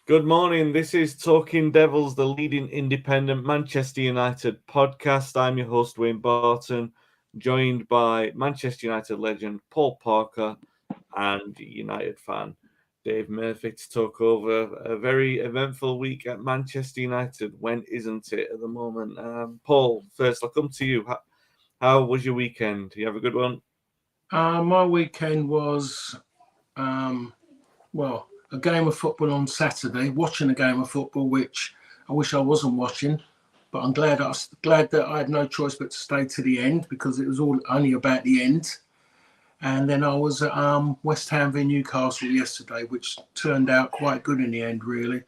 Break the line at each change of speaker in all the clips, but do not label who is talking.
Good morning. This is Talking Devils, the leading independent Manchester United podcast. I'm your host, Wayne Barton, joined by Manchester United legend Paul Parker and United fan Dave Murphy to talk over a very eventful week at Manchester United. When isn't it at the moment? Paul, first, I'll come to you. How was your weekend? You have a good one?
My weekend was, um, a game of football on Saturday, watching a game of football, which I wish I wasn't watching, but I'm glad that I had no choice but to stay to the end because it was all only about the end. And then I was at West Ham v Newcastle yesterday, which turned out quite good in the end, really.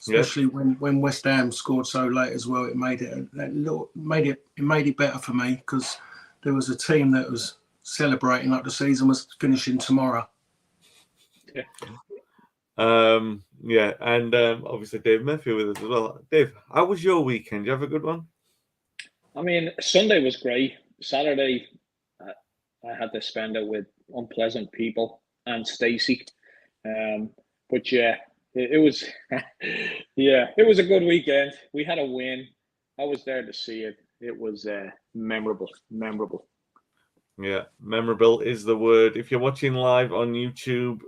Yeah.
Especially when West Ham scored so late as well, it made it better for me because there was a team that was celebrating like the season was finishing tomorrow.
Yeah, and obviously Dave Murphy with us as well. Dave, how was your weekend? Did you have a good one?
I mean, Sunday was great. Saturday, I had to spend it with unpleasant people and Stacey. But yeah, it was, yeah, it was a good weekend. We had a win. I was there to see it. It was memorable, memorable.
Yeah, memorable is the word. If you're watching live on YouTube,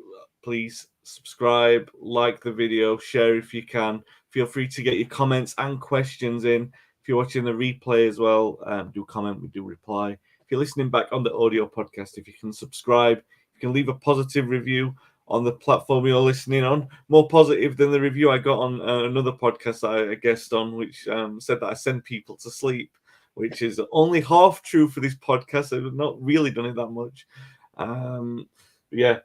please subscribe, like the video, share if you can. Feel free to get your comments and questions in. If you're watching the replay as well, do comment, we do reply. If you're listening back on the audio podcast, if you can subscribe, you can leave a positive review on the platform you're listening on. More positive than the review I got on another podcast I guest on, which said that I send people to sleep, which is only half true for this podcast. I've not really done it that much. Yeah,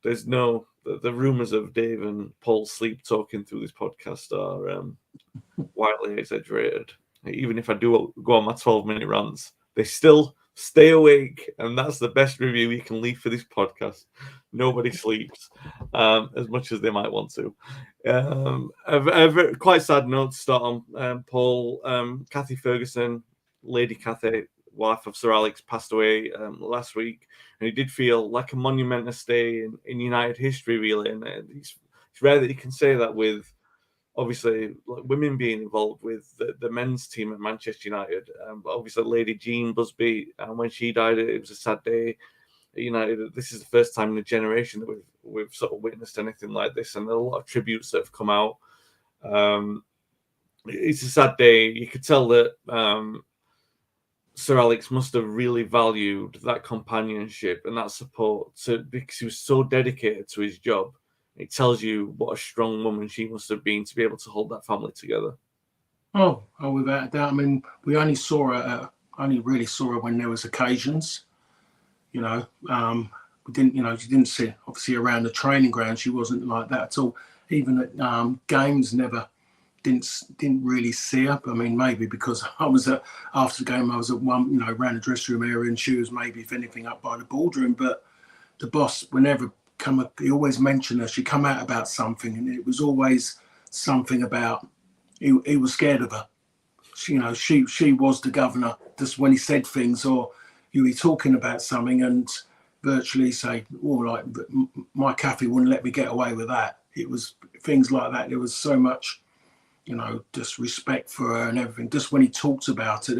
there's no the rumors of Dave and Paul sleep talking through this podcast are wildly exaggerated. Even if I do go on my 12-minute rants, they still stay awake, and that's the best review you can leave for this podcast. Nobody sleeps as much as they might want to. A quite sad note to start on, Paul. Kathy Ferguson, Lady Kathy, wife of Sir Alex, passed away last week, and it did feel like a monumentous day in United history, really. And it's rare that you can say that with obviously like women being involved with the men's team at Manchester United. But obviously, Lady Jean Busby, when she died, it was a sad day at United. This is the first time in a generation that we've sort of witnessed anything like this, and there are a lot of tributes that have come out. It's a sad day. You could tell that Sir Alex must have really valued that companionship and that support because he was so dedicated to his job. It tells you what a strong woman she must have been to be able to hold that family together.
Without a doubt. I mean, we only really saw her when there was occasions. You know, we didn't. You know, she didn't see obviously around the training ground. She wasn't like that at all. Even at games, never didn't really see her. I mean, maybe because I was after the game, I was at one, around the dressing room area, and she was maybe, if anything, up by the boardroom. But the boss, whenever he always mentioned her. She come out about something, and it was always something about he was scared of her. She was the governor. Just when he said things, or you were talking about something, and virtually say, "Oh, like my Kathy wouldn't let me get away with that." It was things like that. There was so much, just respect for her and everything. Just when he talked about it,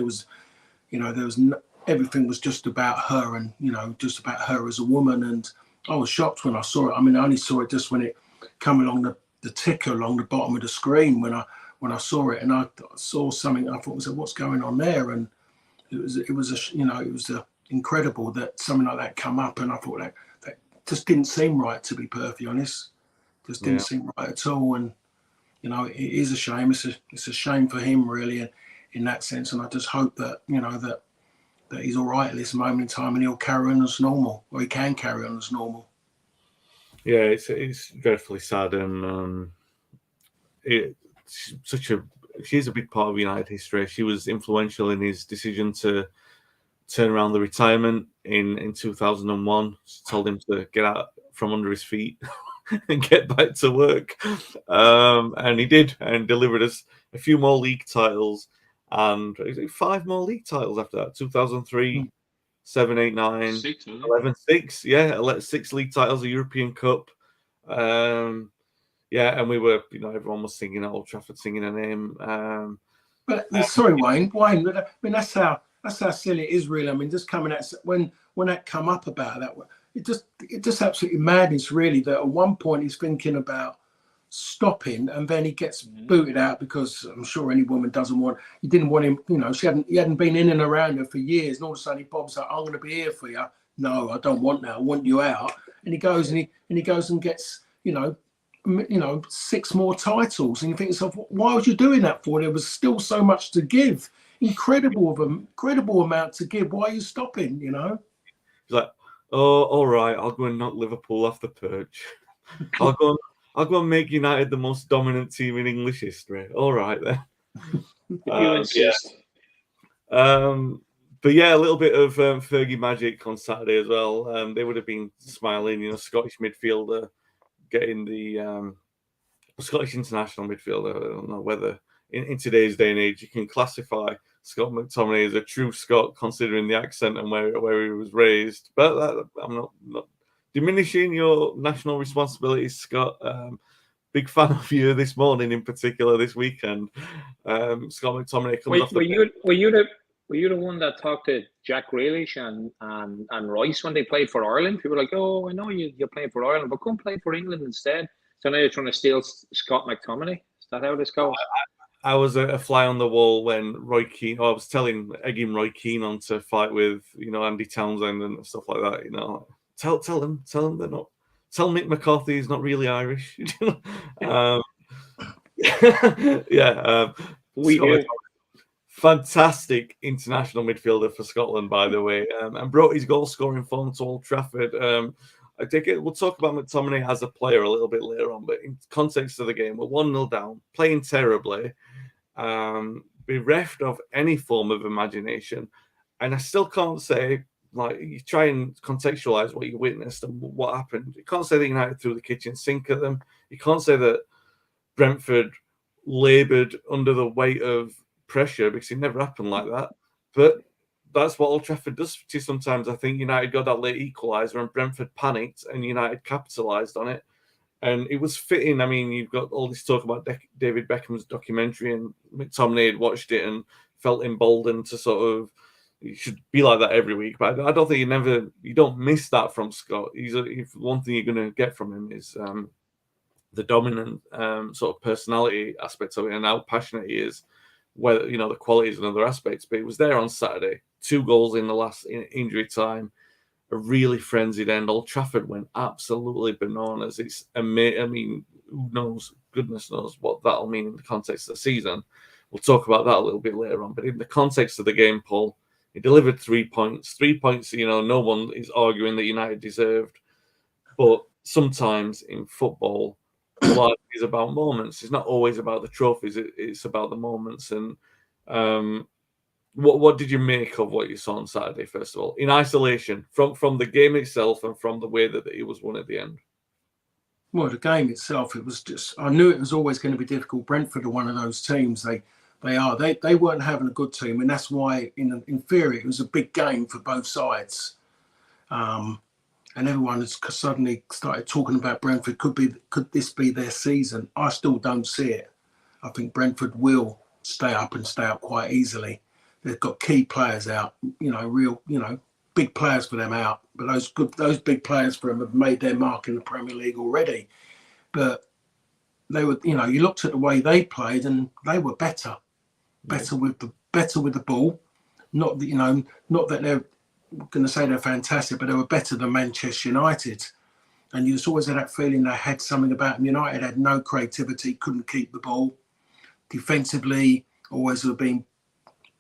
everything was just about her, and just about her as a woman. And I was shocked when I saw it. I mean, I only saw it just when it came along the ticker along the bottom of the screen when I saw it, and I saw something. I thought, what's going on there? And it was incredible that something like that come up, and I thought that just didn't seem right, to be perfectly honest. Just didn't seem right at all. And it is a shame. It's a shame for him, really, in that sense. And I just hope that that he's all right at this moment in time, and he'll carry on as normal, or he can carry on as normal.
Yeah, it's dreadfully sad, and she's a big part of United history. She was influential in his decision to turn around the retirement in 2001. She told him to get out from under his feet and get back to work, and he did, and delivered us a few more league titles, and 5 more league titles after that. 2003, 7, 8, 9, 11, 6. Yeah, 6 league titles, a European Cup. Yeah, and we were, everyone was singing at Old Trafford, singing her name.
But sorry, Wayne. But I mean, that's how silly it is, really. I mean, just coming at when that come up about that, it just absolutely madness, really. That at one point he's thinking about stopping, and then he gets booted out because I'm sure any woman doesn't want. He didn't want him. He hadn't been in and around her for years, and all of a sudden he bobs up. I'm going to be here for you. No, I don't want that. I want you out. And he goes and gets 6 more titles, and you think to yourself, why was you doing that for? There was still so much to give, incredible amount to give. Why are you stopping?
He's like, oh, all right, I'll go and knock Liverpool off the perch. I'll go and make United the most dominant team in English history. All right then.
If you insist.
But yeah, a little bit of Fergie magic on Saturday as well. They would have been smiling, Scottish midfielder getting the Scottish international midfielder. I don't know whether in today's day and age you can classify Scott McTominay as a true Scot considering the accent and where he was raised. But I'm not diminishing your national responsibilities, Scott. Big fan of you this morning, in particular this weekend. Scott McTominay comes off.
Were you the one that talked to Jack Grealish and Rice when they played for Ireland? People were like, oh, I know you're playing for Ireland, but come play for England instead. So now you're trying to steal Scott McTominay? Is that how this goes?
I was a fly on the wall when Roy Keane. I was egging Roy Keane on to fight with Andy Townsend and stuff like that. Tell them they're not. Tell Mick McCarthy he's not really Irish.
We do.
Fantastic international midfielder for Scotland, by the way, and brought his goal scoring form to Old Trafford. I take it. We'll talk about McTominay as a player a little bit later on, but in context of the game, we're 1-0 down, playing terribly, bereft of any form of imagination, and I still can't say. Like, you try and contextualize what you witnessed and what happened. You can't say that United threw the kitchen sink at them. You can't say that Brentford laboured under the weight of pressure, because it never happened like that. But that's what Old Trafford does to you sometimes. I think United got that late equaliser and Brentford panicked and United capitalised on it. And it was fitting. I mean, you've got all this talk about David Beckham's documentary, and McTominay had watched it and felt emboldened to sort of, you should be like that every week. But I don't think you don't miss that from Scott. If one thing you're going to get from him is the dominant sort of personality aspects of it and how passionate he is, whether, the qualities and other aspects. But it was there on Saturday. 2 goals in the last injury time, a really frenzied end. Old Trafford went absolutely bananas. It's amazing. I mean, who knows? Goodness knows what that'll mean in the context of the season. We'll talk about that a little bit later on. But in the context of the game, Paul, he delivered 3 points. 3 points, no one is arguing that United deserved. But sometimes in football, life is about moments. It's not always about the trophies. It's about the moments. And what did you make of what you saw on Saturday, first of all, in isolation, from the game itself and from the way that it was won at the end?
Well, the game itself, it was just, I knew it was always going to be difficult. Brentford are one of those teams. They weren't having a good team, and that's why in theory it was a big game for both sides. And everyone has suddenly started talking about Brentford. Could this be their season? I still don't see it. I think Brentford will stay up quite easily. They've got key players out, big players for them out. But those big players for them have made their mark in the Premier League already. But they were, you looked at the way they played and they were better with the ball. Not that they're going to say they're fantastic, but they were better than Manchester United. And you just always had that feeling they had something about them. United had no creativity, couldn't keep the ball. Defensively, always have been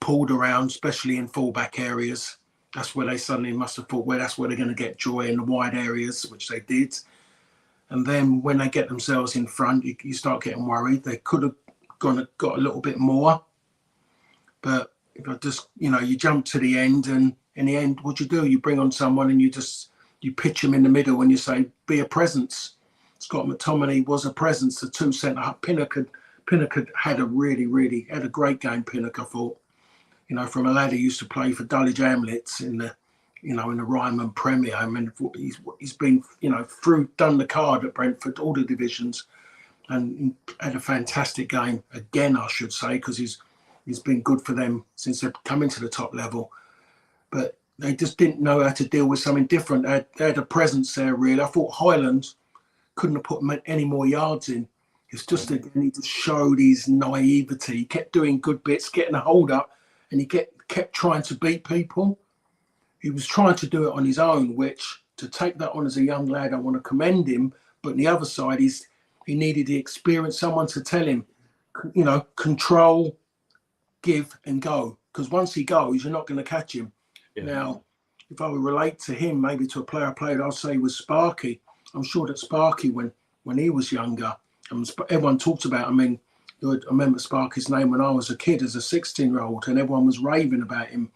pulled around, especially in fullback areas. That's where they suddenly must have thought, that's where they're going to get joy in the wide areas, which they did. And then when they get themselves in front, you start getting worried. They could have got a little bit more. But if I just, you jump to the end, and in the end, what do? You bring on someone and you pitch them in the middle and you say, be a presence. Scott McTominay was a presence. The 2 centre, Pinnock had a had a great game, Pinnock, I thought. From a lad who used to play for Dulwich Hamlets in the Ryman Premier. I mean, he's been, done the card at Brentford, all the divisions. and he had a fantastic game again, I should say, because he's been good for them since they've come into the top level. But they just didn't know how to deal with something different. They had a presence there, really. I thought Highland couldn't have put any more yards in. It's just, again, he just showed his naivety. He kept doing good bits, getting a hold up, and he kept trying to beat people. He was trying to do it on his own, which, to take that on as a young lad, I want to commend him. But on the other side, he needed the experience, someone to tell him, control, give and go. Because once he goes, you're not going to catch him. Yeah. Now, if I would relate to him, maybe to a player I played, I'll say was Sparky. I'm sure that Sparky, when he was younger, and everyone talked about, I remember Sparky's name when I was a kid as a 16-year-old, and everyone was raving about him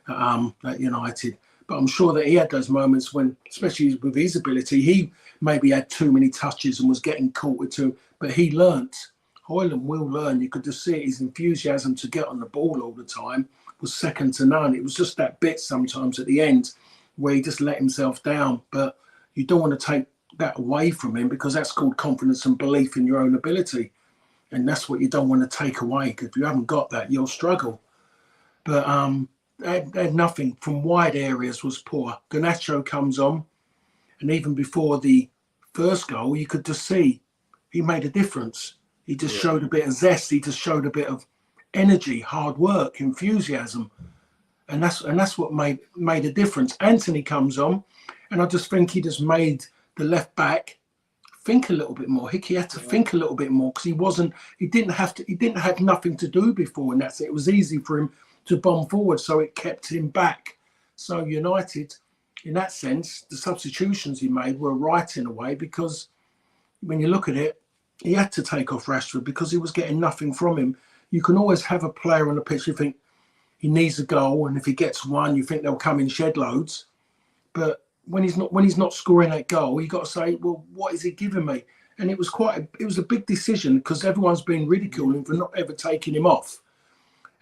at United. But I'm sure that he had those moments when, especially with his ability, he maybe had too many touches and was getting caught with too, but he learnt. Hoyland will learn. You could just see it, his enthusiasm to get on the ball all the time was second to none. It was just that bit sometimes at the end where he just let himself down. But you don't want to take that away from him, because that's called confidence and belief in your own ability. And that's what you don't want to take away, because if you haven't got that, you'll struggle. But they had nothing from wide areas, was poor. Garnacho comes on, and even before the first goal, you could just see he made a difference. He just showed a bit of zest. He just showed a bit of energy, hard work, enthusiasm. And that's what made a difference. Anthony comes on, and I just think he just made the left back think a little bit more. Hickey had to think a little bit more, because he didn't have nothing to do before, and that's it. It was easy for him to bomb forward, so it kept him back. So United, in that sense, the substitutions he made were right in a way, because when you look at it, he had to take off Rashford because he was getting nothing from him. You can always have a player on the pitch, you think he needs a goal, and if he gets one, you think they'll come in shed loads. But when he's not scoring that goal, you got to say, well, what is he giving me? And it was a big decision, because everyone's been ridiculing him for not ever taking him off.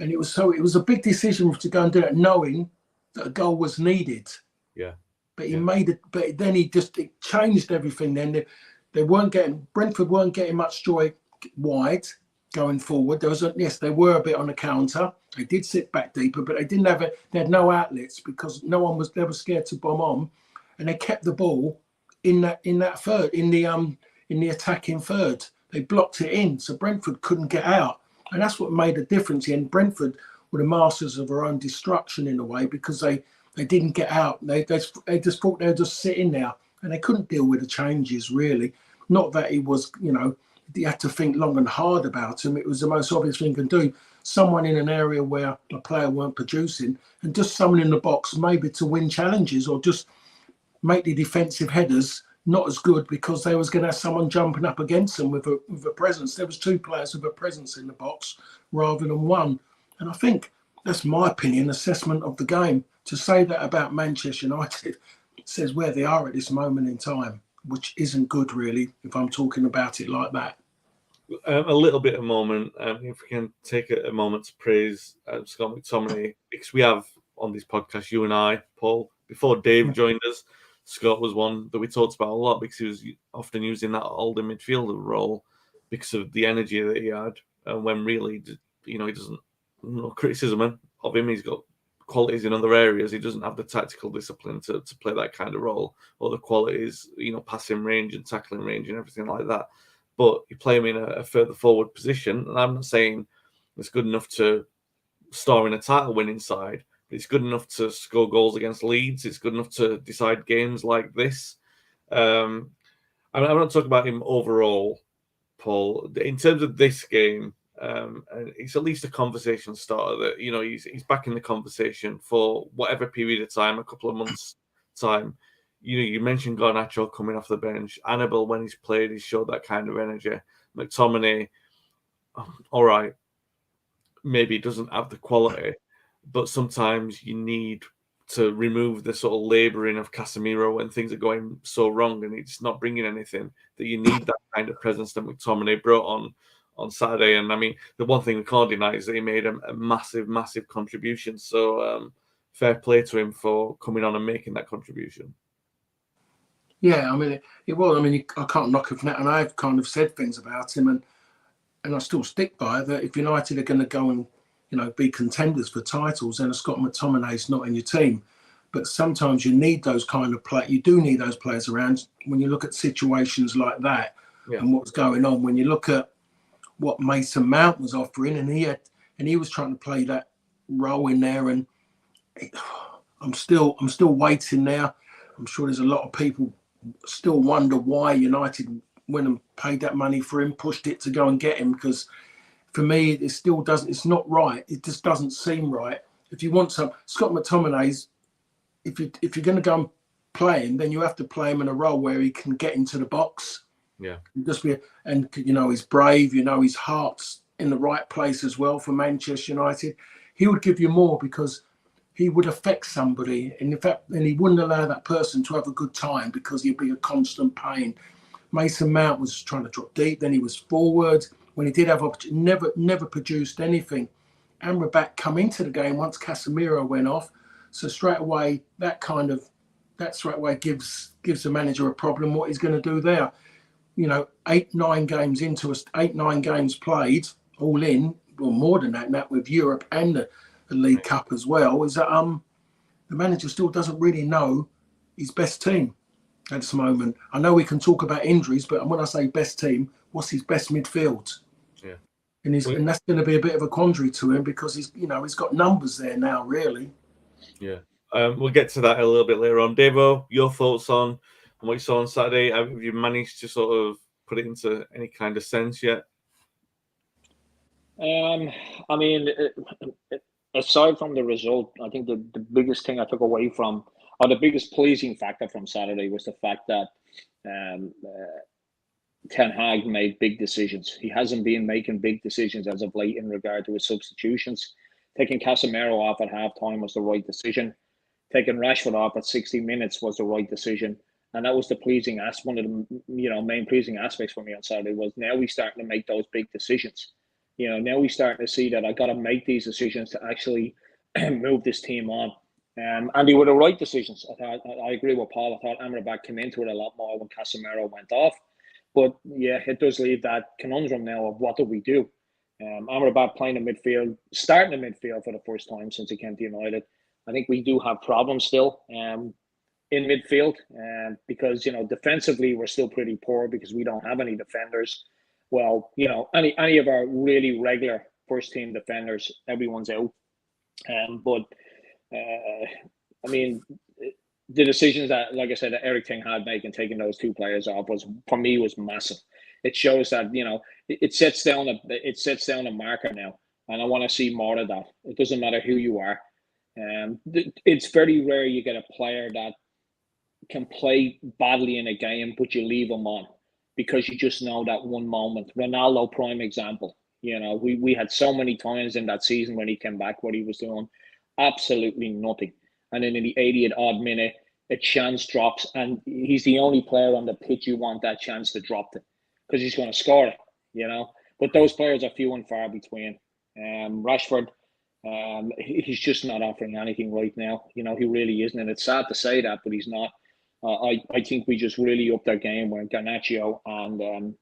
And it was a big decision to go and do that, knowing that a goal was needed.
Yeah.
But he made it. But then it changed everything. Then Brentford weren't getting much joy wide going forward. They were a bit on the counter. They did sit back deeper, but they had no outlets, because they were scared to bomb on, and they kept the ball in that third, in the attacking third. They blocked it in, so Brentford couldn't get out, and that's what made a difference. And Brentford were the masters of their own destruction in a way, because they didn't get out. They just thought they were just sitting there, and they couldn't deal with the changes really. Not that it was, you had to think long and hard about him. It was the most obvious thing you can do. Someone in an area where a player weren't producing, and just someone in the box, maybe to win challenges or just make the defensive headers not as good, because they was going to have someone jumping up against them with a presence. There was two players with a presence in the box rather than one. And I think that's my opinion, assessment of the game. To say that about Manchester United says where they are at this moment in time, which isn't good, really, if I'm talking about it like that.
A little bit of moment, if we can take a moment to praise Scott McTominay, because we have on this podcast, you and I, Paul, before Dave joined us, Scott was one that we talked about a lot, because he was often using that holding midfielder role because of the energy that he had, and when really, he doesn't, no criticism of him, he's got qualities in other areas. He doesn't have the tactical discipline to play that kind of role, or the qualities, passing range and tackling range and everything like that. But you play him in a further forward position, and I'm not saying it's good enough to star in a title-winning side, but it's good enough to score goals against Leeds. It's good enough to decide games like this. I'm not talking about him overall, Paul. In terms of this game, and it's at least a conversation starter that he's back in the conversation for whatever period of time, a couple of months time. You mentioned Garnacho coming off the bench. Annabelle, when he's played, he's showed that kind of energy. McTominay, all right, maybe he doesn't have the quality, but sometimes you need to remove the sort of labouring of Casemiro when things are going so wrong and he's not bringing anything, that you need that kind of presence that McTominay brought on Saturday. And I mean, the one thing we can't deny is that he made a massive, massive contribution. So fair play to him for coming on and making that contribution.
Yeah, I mean, it was. I mean, I can't knock him for that, and I've kind of said things about him, and I still stick by that. If United are going to go and be contenders for titles, then Scott McTominay's not in your team. But sometimes you need those kind of play. You do need those players around when you look at situations like that and what's going on. When you look at what Mason Mount was offering, and he was trying to play that role in there, and I'm still waiting there. I'm sure there's a lot of people still wonder why United went and paid that money for him, pushed it to go and get him, because for me it still doesn't. It's not right. It just doesn't seem right. If you want some Scott McTominay's, if you're going to go and play him, then you have to play him in a role where he can get into the box.
Yeah,
just be, and he's brave. His heart's in the right place as well for Manchester United. He would give you more because he would affect somebody, and in fact, and he wouldn't allow that person to have a good time because he'd be a constant pain. Mason Mount was trying to drop deep, then he was forward. When he did have opportunity, never produced anything. Amrabat come into the game once Casemiro went off, so straight away that straight away gives the manager a problem. What he's going to do there? 8-9 games played, all in, or more than that, and that with Europe and the League Cup as well, is that the manager still doesn't really know his best team at this moment. I know we can talk about injuries, but when I say best team, what's his best midfield?
yeah.
And that's going to be a bit of a quandary to him because he's got numbers there now, really.
Yeah. We'll get to that a little bit later on. Devo, your thoughts on what you saw on Saturday? Have you managed to sort of put it into any kind of sense yet?
I mean, aside from the result, I think the biggest thing I took away from, or the biggest pleasing factor from Saturday was the fact that Ten Hag made big decisions. He hasn't been making big decisions as of late in regard to his substitutions. Taking Casemiro off at halftime was the right decision. Taking Rashford off at 60 minutes was the right decision. And that was the pleasing one of the main pleasing aspects for me on Saturday was now we starting to make those big decisions. Now we starting to see that I got to make these decisions to actually move this team on. And they were the right decisions. I agree with Paul. I thought Amrabat came into it a lot more when Casemiro went off. But yeah, it does leave that conundrum now of what do we do? Amrabat playing in midfield, starting in midfield for the first time since he came to United. I think we do have problems still in midfield because, defensively we're still pretty poor because we don't have any defenders. Well, any of our really regular first team defenders, everyone's out. But I mean, the decisions that, like I said, that Eric Ten Hag making taking those two players off was massive. It shows that it sets down a marker now, and I want to see more of that. It doesn't matter who you are. It's very rare you get a player that can play badly in a game, but you leave them on because you just know that one moment. Ronaldo, prime example. We had so many times in that season when he came back, what he was doing, absolutely nothing. And then in the 80th odd minute, a chance drops, and he's the only player on the pitch you want that chance to drop to because he's going to score it, But those players are few and far between. Rashford, he's just not offering anything right now. He really isn't, and it's sad to say that, but he's not. I think we just really upped our game when Garnacho and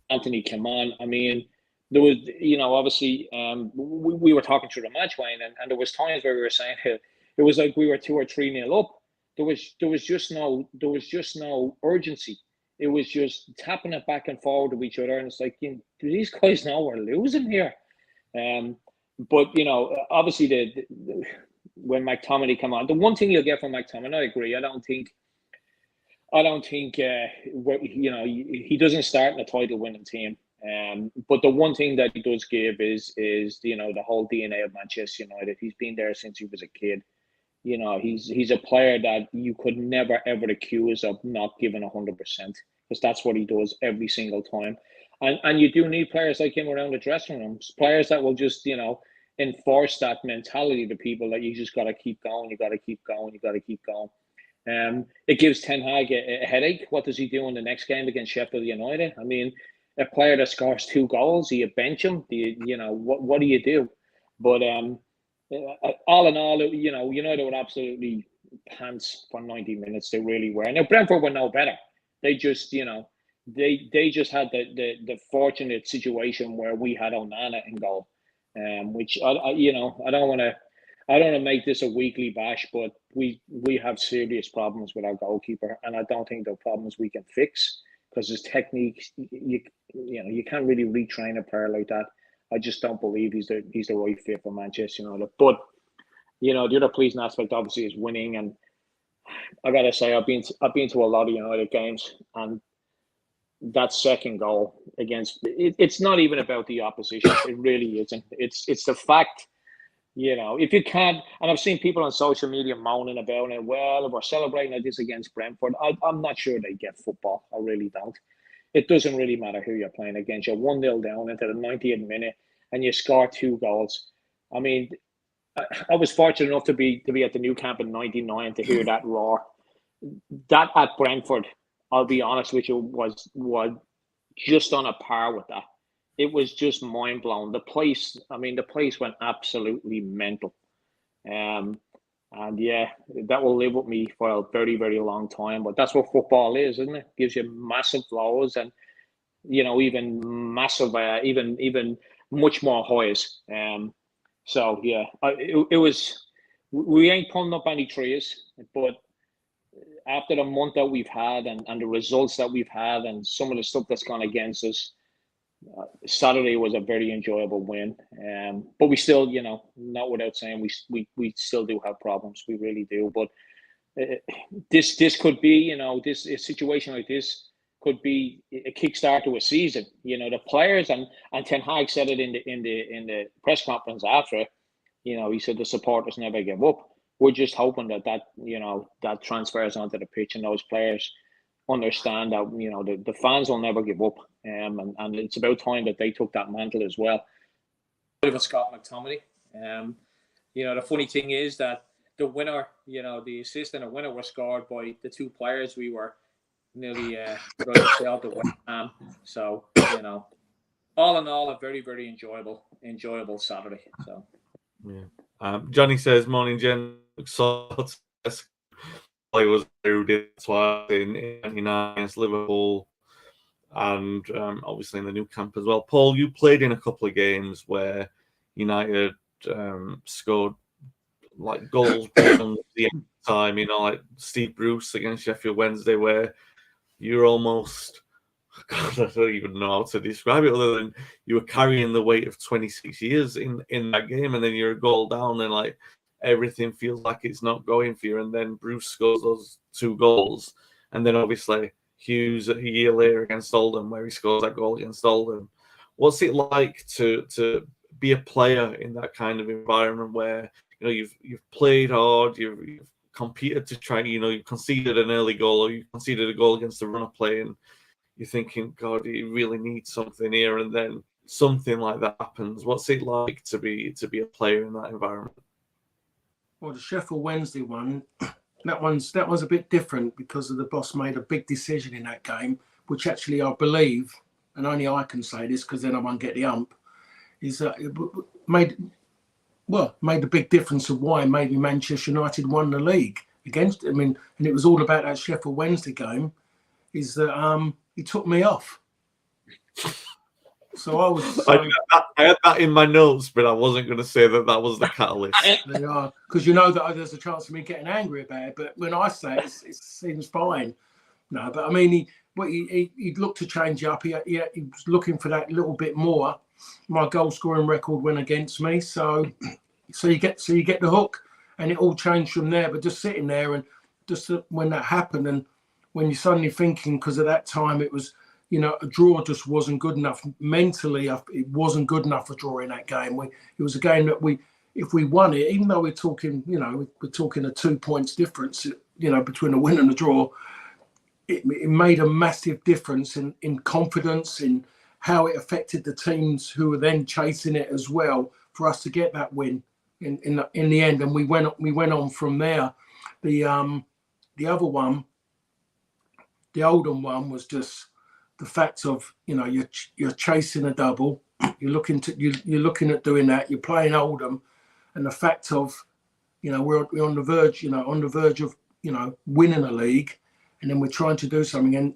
Anthony came on. I mean, there was, obviously, we were talking through the match, Wayne, and there was times where we were saying it was like we were 2 or 3-0 up. There was just no urgency. It was just tapping it back and forward to each other, and it's like, do these guys know we're losing here? But obviously, when McTominay come on, the one thing you'll get from McTominay, I agree. I don't think he doesn't start in a title-winning team. But the one thing that he does give is the whole DNA of Manchester United. He's been there since he was a kid. He's a player that you could never ever accuse of not giving 100% because that's what he does every single time. And you do need players like him around the dressing rooms, players that will just enforce that mentality to people that you just got to keep going, you got to keep going, you got to keep going. It gives Ten Hag a headache. What does he do in the next game against Sheffield United? I mean, a player that scores 2 goals, do you bench him? Do what do you do? But all in all, United would absolutely pants for 90 minutes. They really were. Now Brentford were no better. They just, they just had the fortunate situation where we had Onana in goal, which I don't want to make this a weekly bash, but we have serious problems with our goalkeeper, and I don't think they're problems we can fix because his technique, you can't really retrain a player like that. I just don't believe he's the right fit for Manchester United. But the other pleasing aspect obviously is winning, and I gotta say I've been to a lot of United games, and that second goal against it's not even about the opposition. It really isn't. It's the fact, if you can't, and I've seen people on social media moaning about it. Well, if we're celebrating like this against Brentford, I'm not sure they get football. I really don't. It doesn't really matter who you're playing against. You're 1-0 down into the 90th minute, and you score 2 goals. I mean, I was fortunate enough to be at the new camp in '99 to hear that roar. That at Brentford, I'll be honest with you, was just on a par with that. It was just mind blowing. The place went absolutely mental. And yeah, that will live with me for a very, very long time. But that's what football is, isn't it? Gives you massive lows and even massive, even much more highs. So yeah, it was. We ain't pulling up any trees, but after the month that we've had and the results that we've had and some of the stuff that's gone against us, Saturday was a very enjoyable win. But we still, not without saying, we still do have problems. We really do. But this could be, a situation like this could be a kickstart to a season. The players and Ten Hag said it in the press conference after. He said the supporters never give up. We're just hoping that transfers onto the pitch and those players understand that the fans will never give up, and it's about time that they took that mantle as well. Bit of a Scott McTominay. The funny thing is that the winner, the assist and the winner were scored by the 2 players we were nearly going to sell to West Ham. So all in all, a very, very enjoyable Saturday. So
yeah. Johnny says, "Morning, Jen. Play was twice in 99 against Liverpool, and obviously in the new camp as well." Paul, you played in a couple of games where United scored like goals on the end time. Like Steve Bruce against Sheffield Wednesday, where you're almost, God, I don't even know how to describe it other than you were carrying the weight of 26 years in that game, and then you're a goal down, and like everything feels like it's not going for you, and then Bruce scores those 2 goals, and then obviously Hughes a year later against Oldham, where he scores that goal against Oldham. What's it like to be a player in that kind of environment where you've played hard, you've competed to try, you conceded an early goal, or you conceded a goal against the run of play, and you're thinking, God, you really need something here, and then something like that happens. What's it like to be a player in that environment?
Well, the Sheffield Wednesday one, that one's a bit different because the boss made a big decision in that game, which actually I believe, and only I can say this because then I won't get the ump, is that it made the big difference of why maybe Manchester United won the league against him. And it was all about that Sheffield Wednesday game, is that he took me off. So I was.
I had that in my notes, but I wasn't going to say that was the catalyst.
They are, because that there's a chance of me getting angry about it. But when I say it seems fine. No, but I mean, he looked to change up. He was looking for that little bit more. My goal scoring record went against me, so you get the hook, and it all changed from there. But just sitting there and just when that happened, and when you're suddenly thinking, because at that time it was. A draw just wasn't good enough. Mentally, it wasn't good enough for drawing that game. It was a game that if we won it, even though we're talking, we're talking a 2 points difference, between the win and the draw, it made a massive difference in confidence, in how it affected the teams who were then chasing it as well, for us to get that win in the end. And we went on from there. The other one, the Oldham one, was just the fact of you're chasing a double, you're looking at doing that, you're playing Oldham, and the fact of You know, we're on the verge, of, winning a league, and then we're trying to do something, and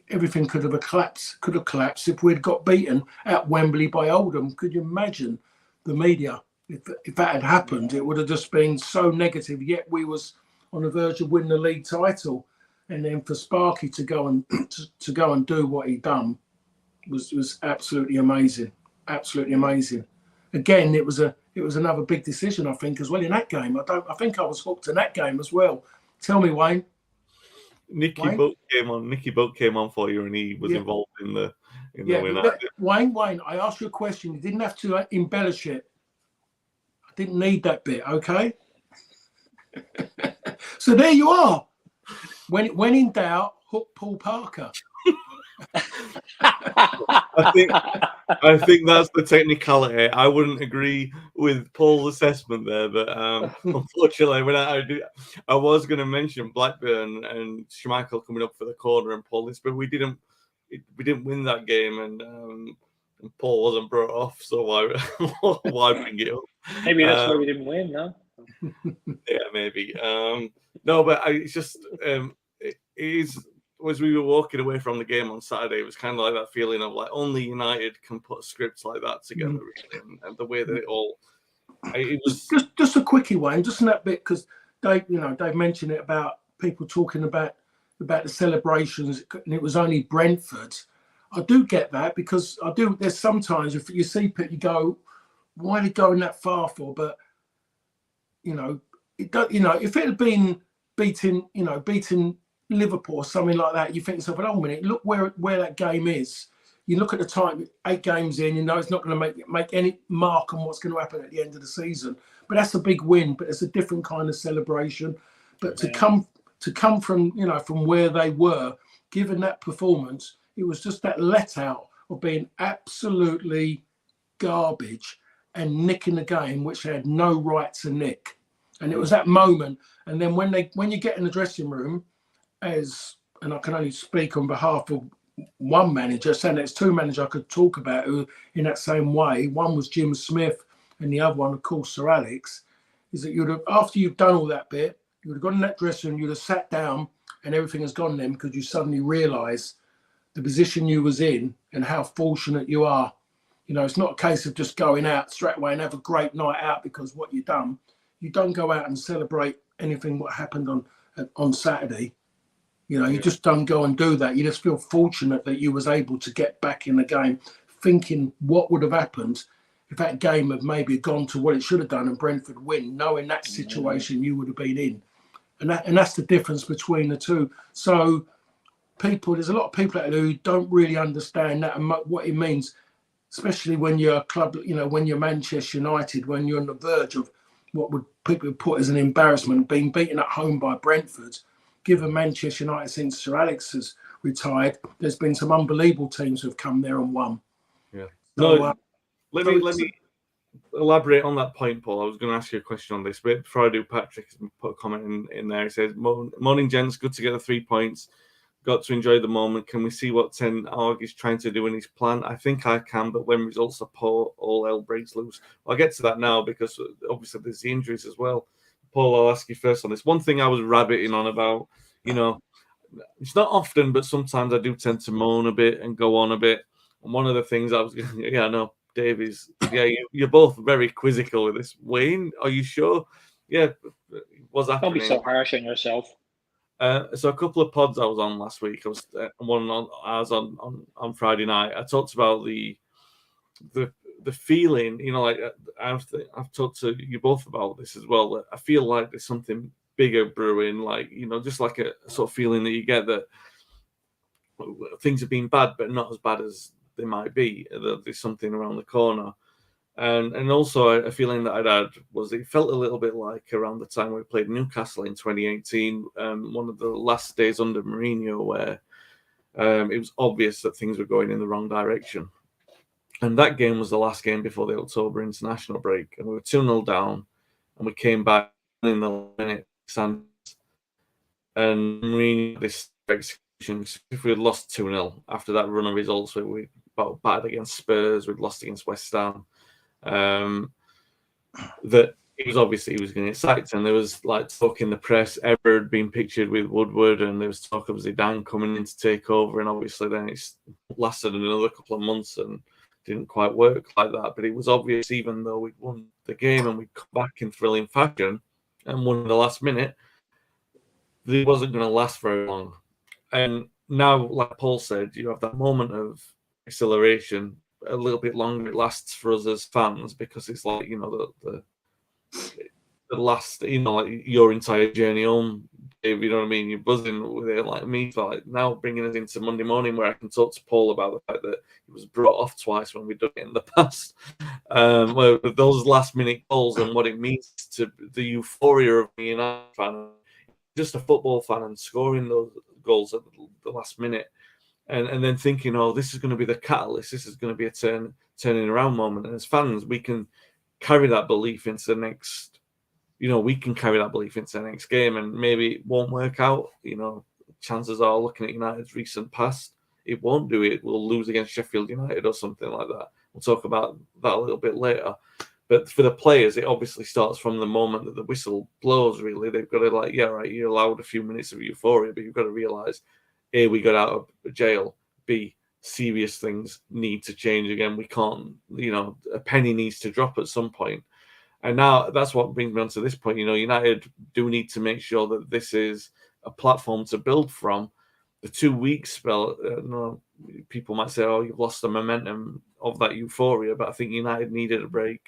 everything could have collapsed if we'd got beaten at Wembley by Oldham. Could you imagine the media? If that had happened, it would have just been so negative. Yet we was on the verge of winning the league title, and then for Sparky to go and to go and do what he done was absolutely amazing. Absolutely amazing. Again, it was another big decision, I think, as well in that game. I think I was hooked in that game as well. Tell me, Wayne.
Nicky Buck came on for you, and he was involved in the win.
Wayne, I asked you a question. You didn't have to embellish it. I didn't need that bit, okay? So there you are. When in doubt, hook Paul Parker.
I think that's the technicality. I wouldn't agree with Paul's assessment there, but unfortunately, when I was going to mention Blackburn and Schmeichel coming up for the corner and Paul this, but we didn't win that game, and Paul wasn't brought off, so why bring it up?
Maybe that's why we didn't win, no?
Yeah, maybe. No, but it's just it is. As we were walking away from the game on Saturday, it was kind of like that feeling of like only United can put scripts like that together, really, and the way that it was
just a quickie, Wayne, just in that bit, because Dave mentioned it about people talking about the celebrations, and it was only Brentford. I do get that, because there's sometimes if you see people, you go, why are they going that far for? But if it had been beating Liverpool or something like that, you think to yourself, oh, a minute, look where that game is. You look at the time, 8 games in, it's not going to make any mark on what's going to happen at the end of the season. But that's a big win, but it's a different kind of celebration. But to come from from where they were, given that performance, it was just that let out of being absolutely garbage and nicking the game, which they had no right to nick. And it was that moment. And then when you get in the dressing room, and I can only speak on behalf of one manager, saying there's 2 managers I could talk about who in that same way. One was Jim Smith, and the other one, of course, Sir Alex. Is that after you've done all that bit, you would have gone in that dressing room, you'd have sat down, and everything has gone then, because you suddenly realise the position you was in and how fortunate you are. It's not a case of just going out straight away and have a great night out because what you've done. You don't go out and celebrate anything what happened on Saturday. You just don't go and do that. You just feel fortunate that you was able to get back in the game, thinking what would have happened if that game had maybe gone to what it should have done and Brentford win, knowing that situation you would have been in. And that's the difference between the two. So there's a lot of people out there who don't really understand that and what it means, especially when you're a club, when you're Manchester United, when you're on the verge of what would people put as an embarrassment, being beaten at home by Brentford. Given Manchester United since Sir Alex has retired, there's been some unbelievable teams who have come there and won.
Yeah. So, let me elaborate on that point, Paul. I was going to ask you a question on this, but before I do, Patrick has put a comment in there. He says, "Morning, gents. Good to get the 3 points. Got to enjoy the moment. Can we see what Ten Hag is trying to do in his plan? I think I can, but when results are poor, all hell breaks loose." Well, I'll get to that now, because obviously there's the injuries as well. Paul, I'll ask you first on this. One thing I was rabbiting on about, it's not often, but sometimes I do tend to moan a bit and go on a bit. And one of the things I was, Dave is, you're both very quizzical with this. Wayne, are you sure? Yeah, what's happening?
Don't be so harsh on yourself.
So a couple of pods I was on last week. I was on Friday night. I talked about the feeling, I've talked to you both about this as well. I feel like there's something bigger brewing, just like a sort of feeling that you get that things have been bad, but not as bad as they might be. That there's something around the corner. And also a feeling that I'd had was it felt a little bit like around the time we played Newcastle in 2018, one of the last days under Mourinho, where it was obvious that things were going in the wrong direction. And that game was the last game before the October international break. And we were 2-0 down, and we came back in the minute. And Mourinho, this execution, if we had lost 2-0 after that run of results, we battered against Spurs, we'd lost against West Ham, that he was going to get sacked, and there was like talk in the press. Ever had been pictured with Woodward, and there was talk of Zidane coming in to take over, and obviously then it's lasted another couple of months and didn't quite work like that. But it was obvious, even though we'd won the game and we'd come back in thrilling fashion and won in the last minute, it wasn't going to last very long. And now, like Paul said, you have that moment of exhilaration. A little bit longer it lasts for us as fans, because it's like, you know, the last, you know, like your entire journey home, Dave, you know what I mean? You're buzzing with it like me. So like now bringing us into Monday morning, where I can talk to Paul about the fact that he was brought off twice when we've done it in the past. Well, those last minute goals and what it means to the euphoria of being a United fan, just a football fan, and scoring those goals at the last minute. And then thinking, oh, this is going to be the catalyst. This is going to be a turning around moment. And as fans, we can carry that belief into the next, you know, we can carry that belief into the next game. And maybe it won't work out. You know, chances are, looking at United's recent past, it won't do it. We'll lose against Sheffield United or something like that. We'll talk about that a little bit later. But for the players, it obviously starts from the moment that the whistle blows, really. They've got to, like, yeah, right, you're allowed a few minutes of euphoria, but you've got to realise, A, we got out of jail. B, serious things need to change again. We can't, you know, a penny needs to drop at some point. And now that's what brings me on to this point. You know, United do need to make sure that this is a platform to build from. The 2-week spell, no, people might say, oh, you've lost the momentum of that euphoria, but I think United needed a break.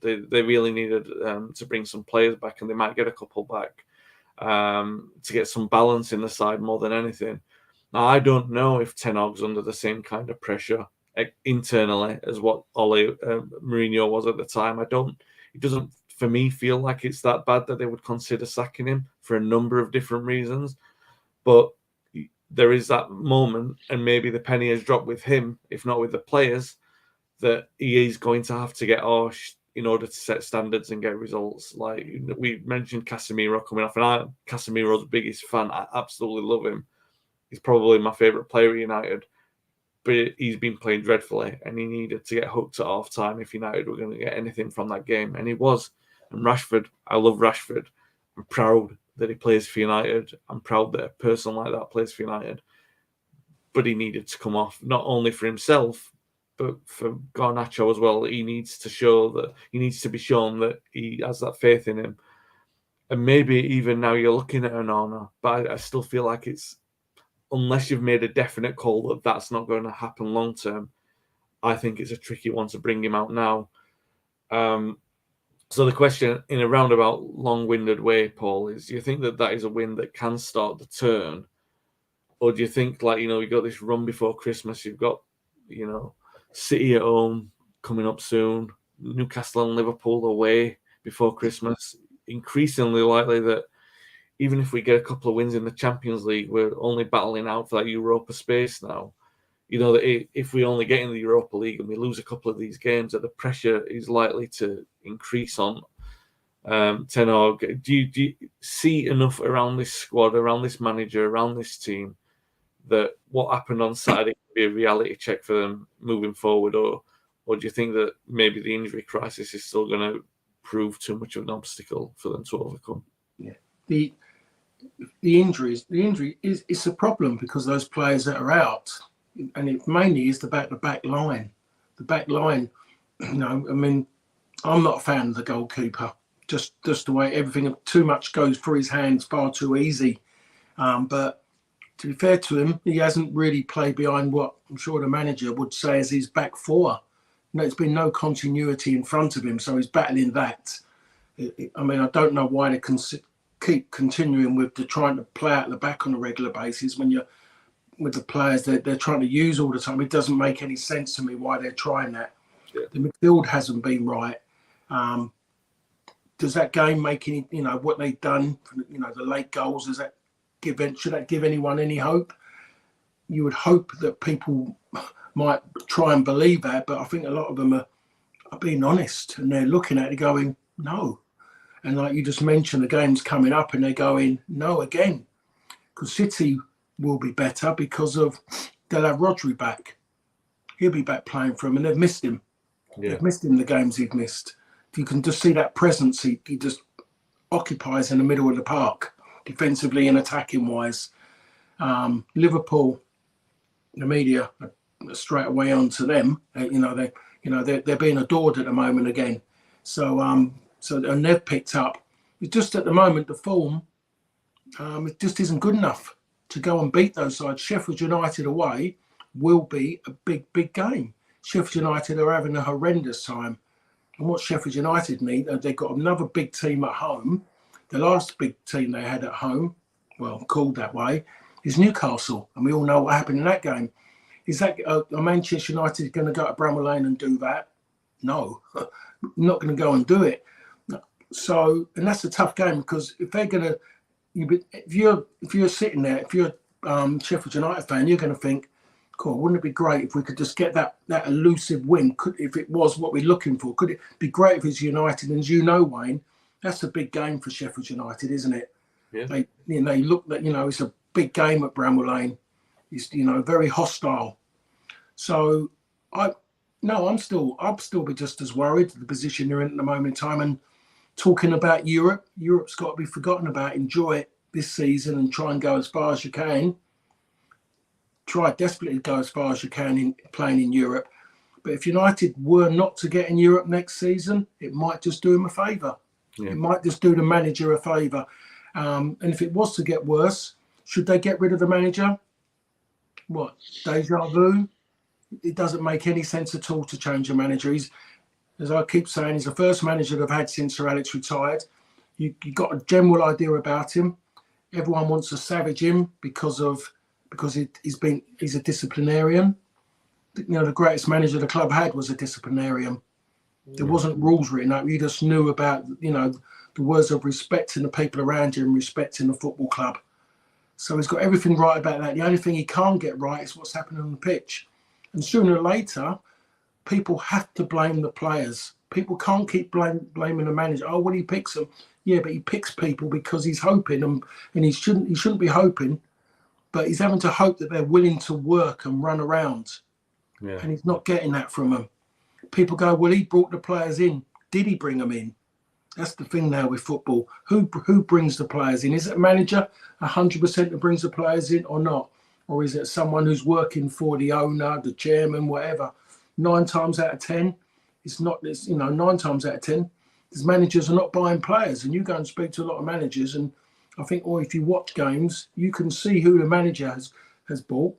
They really needed to bring some players back, and they might get a couple back to get some balance in the side more than anything. Now, I don't know if Ten Hag's under the same kind of pressure internally as what Ole Mourinho was at the time. It doesn't, for me, feel like it's that bad that they would consider sacking him for a number of different reasons. But there is that moment, and maybe the penny has dropped with him, if not with the players, that he is going to have to get harsh in order to set standards and get results. Like we mentioned Casemiro coming off, and I'm Casemiro's biggest fan. I absolutely love him. He's probably my favourite player at United, but he's been playing dreadfully, and he needed to get hooked at half time if United were going to get anything from that game, and he was. And Rashford, I love Rashford. I'm proud that he plays for United. I'm proud that a person like that plays for United. But he needed to come off, not only for himself, but for Garnacho as well. He needs to be shown that he has that faith in him. And maybe even now you're looking at Onana, but I still feel like it's, unless you've made a definite call that that's not going to happen long term, I think it's a tricky one to bring him out now. So the question, in a roundabout, long-winded way, Paul, is: do you think that is a win that can start the turn, or do you think, like, you know, you got this run before Christmas, you've got, you know, City at home coming up soon, Newcastle and Liverpool away before Christmas, increasingly likely that even if we get a couple of wins in the Champions League, we're only battling out for that Europa space now. You know, that if we only get in the Europa League and we lose a couple of these games, that the pressure is likely to increase on Ten Hag. Do you see enough around this squad, around this manager, around this team, that what happened on Saturday could be a reality check for them moving forward, or do you think that maybe the injury crisis is still going to prove too much of an obstacle for them to overcome?
Yeah, the injury is a problem, because those players that are out, and it mainly is the back line. The back line, you know, I mean, I'm not a fan of the goalkeeper. Just the way everything, too much goes through his hands, far too easy. But to be fair to him, he hasn't really played behind what I'm sure the manager would say is his back four. No, it's been no continuity in front of him, so he's battling that. I mean, I don't know why they keep continuing with trying to play out the back on a regular basis when you're with the players that they're trying to use all the time. It doesn't make any sense to me why they're trying that. Yeah. The midfield hasn't been right. Does that game make any, you know, what they've done, you know, the late goals, should that give anyone any hope? You would hope that people might try and believe that, but I think a lot of them are being honest, and they're looking at it going, no. And like you just mentioned, the game's coming up and they're going, no again. Because City will be better because they'll have Rodri back. He'll be back playing for them, and they've missed him. Yeah. They've missed him the games he's missed. you can just see that presence he just occupies in the middle of the park, defensively and attacking wise. Liverpool, the media are straight away onto them. They're being adored at the moment again. So and they've picked up. It's just at the moment the form, it just isn't good enough to go and beat those sides. Sheffield United away will be a big game. Sheffield United are having a horrendous time. And what Sheffield United need, they've got another big team at home. The last big team they had at home, well, called that way, is Newcastle. And we all know what happened in that game. Is that Manchester United going to go to Bramall Lane and do that? No, not going to go and do it. So, and that's a tough game, because if they're going to, if you're sitting there, if you're a Sheffield United fan, you're going to think, cool, wouldn't it be great if we could just get that elusive win? If it was what we're looking for, could it be great if it's United? And as you know, Wayne, that's a big game for Sheffield United, isn't it?
Yeah.
They look that, it's a big game at Bramall Lane. It's, very hostile. So I'll still be just as worried the position you're in at the moment in time. And talking about Europe, Europe's got to be forgotten about. Enjoy it this season and try and go as far as you can. Try desperately to go as far as you can in playing in Europe. But if United were not to get in Europe next season, it might just do them a favour. Yeah. It might just do the manager a favour. And if it was to get worse, should they get rid of the manager? What, deja vu? It doesn't make any sense at all to change a manager. He's, as I keep saying, he's the first manager they've had since Sir Alex retired. You got a general idea about him. Everyone wants to savage him because he's a disciplinarian. The greatest manager the club had was a disciplinarian. There wasn't rules written up. You just knew about, the words of respecting the people around you and respecting the football club. So he's got everything right about that. The only thing he can't get right is what's happening on the pitch. And sooner or later, people have to blame the players. People can't keep blaming the manager. Oh, well, he picks them. Yeah, but he picks people because he's hoping, and he shouldn't be hoping, but he's having to hope that they're willing to work and run around. Yeah. And he's not getting that from them. People go, well, he brought the players in. Did he bring them in? That's the thing now with football. Who brings the players in? Is it a manager 100% that brings the players in or not? Or is it someone who's working for the owner, the chairman, whatever? 9 times out of 10, it's not this, 9 times out of 10, these managers are not buying players. And you go and speak to a lot of managers, and I think, if you watch games, you can see who the manager has bought,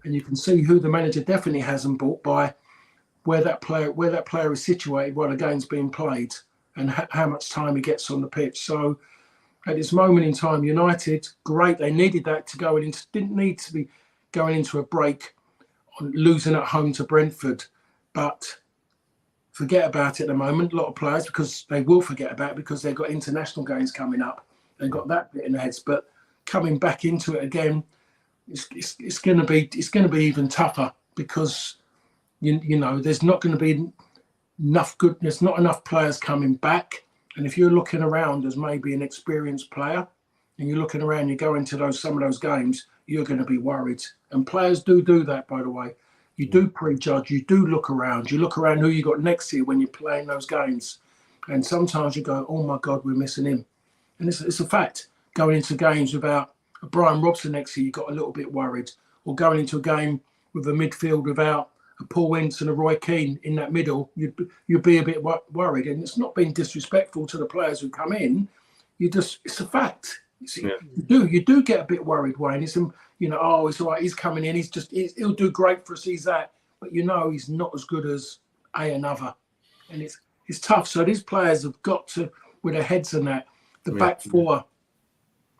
and you can see who the manager definitely hasn't bought by where that player is situated while the game's being played, and how much time he gets on the pitch. So at this moment in time, United, great, they needed that to go in. Didn't need to be going into a break on losing at home to Brentford, but forget about it at the moment. A lot of players, because they will forget about it because they've got international games coming up. They've got that bit in their heads, but coming back into it again, it's going to be even tougher, because there's not going to be enough goodness, not enough players coming back. And if you're looking around as maybe an experienced player, and you're looking around, you go into some of those games, you're going to be worried. And players do that, by the way. You do prejudge, you do look around. You look around who you got next to you when you're playing those games. And sometimes you go, oh my God, we're missing him. And it's a fact. Going into games without a Brian Robson next to you, you got a little bit worried. Or going into a game with a midfield without a Paul Ince and a Roy Keane in that middle, you'd be a bit worried. And it's not being disrespectful to the players who come in. It's a fact. You do get a bit worried, Wayne. It's it's all right, he's coming in, he'll do great for us, he's that. But he's not as good as another. And it's tough. So these players have got to, with their heads in that, the back four,